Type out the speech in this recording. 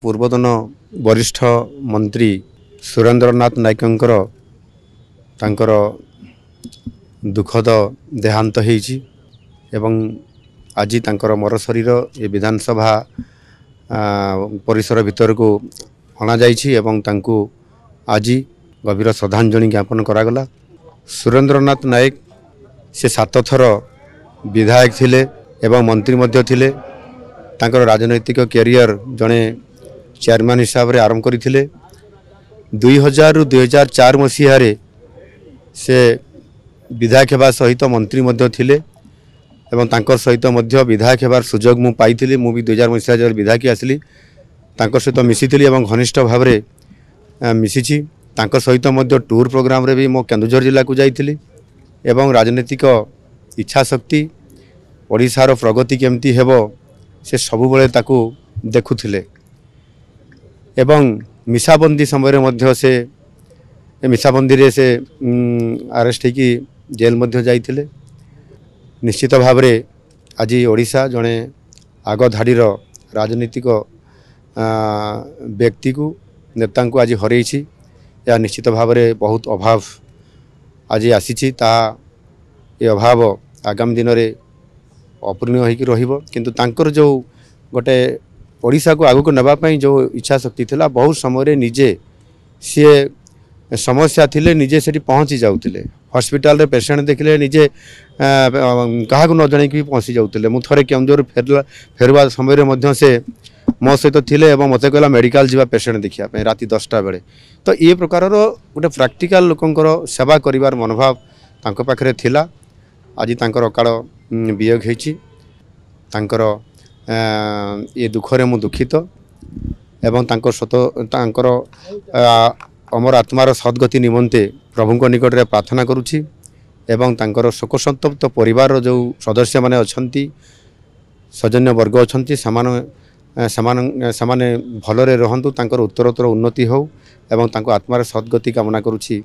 पूर्वतन वरिष्ठ मंत्री सुरेंद्रनाथ नायकंकर तांकर दुखद देहांत होईची एवं आज तांकर मर शरीर ये विधानसभा परिसर भीतर को अणा जाइछि एवं तांको आज गभीर श्रद्धांजलि ज्ञापन करागला। सुरेंद्रनाथ नायक से 7 थर विधायक थिले एवं मंत्री मध्य थिले। तांकर राजनैतिक कैरियर जड़े चेयरमैन हिसाब रे आरंभ करथिले। 2000 रु 2004 मसीह से विधायक हेबा सहित मंत्री मध्य थिले एवं तांकर सहित मध्य विधायक हेबार सुजोग मु पाइथिली। मु भी 2000 मसीह जब विधायक आसली तांकर सहित मिसिथिली एवं घनिष्ठ भाव रे मिसिछि। तांकर सहित मध्य टूर प्रोग्राम रे भी मो केन्दुझर जिला को जाइथिली एवं राजनीतिक इच्छा शक्ति ओडिशार प्रगति केमती हेबो से सबु बेले ताकू देखुथिले एवं मिसाबंदी समय मध्य से मिसाबंदी रे से अरेस्ट होगी जेल मध्य जाइथिले। निश्चित भाव रे आज ओडिशा जड़े आग धाड़ीर राजनीतिक व्यक्ति को नेता को आज हरई या निश्चित भाव रे बहुत अभाव आज आसी ये अभाव आगामी दिन में अपूर्ण हो किंतु तांकर जो गोटे ओडिशा को आगु को नवापाई जो इच्छा शक्ति थिला बहुत समय निजे सी समस्या थिले निजे से पहुँची जाउतिले। हॉस्पिटल रे पेशेंट देखले निजे कहा न जन कि पहुँची जाउतिले। मु थरे केन्दुझर फेरवा समय मध्य से मो सहित थिले एवं मते कहला मेडिकल जीवा पेशेंट देखिया पे राति 10टा बेले। तो ये प्रकार गोटे प्रैक्टिकल लोकंकर सेवा करिवार मनोभाव तांको पाखरे थिला। आज तांकर अकाल वियोग होईची। तांकर ये दुखरे मु दुखित एवं तांकर अमर आत्मार सद्गति निमंते प्रभु निकट रे प्रार्थना करुछि एवं तांकर शोक संतप्त परिवार जो सदस्य माने अछंती सजन्य वर्ग अछंती सामाने भलरे रहंतु तांकर उत्तरोत्तर उन्नति हो एवं तांको आत्मार सद्गति कामना करुछि।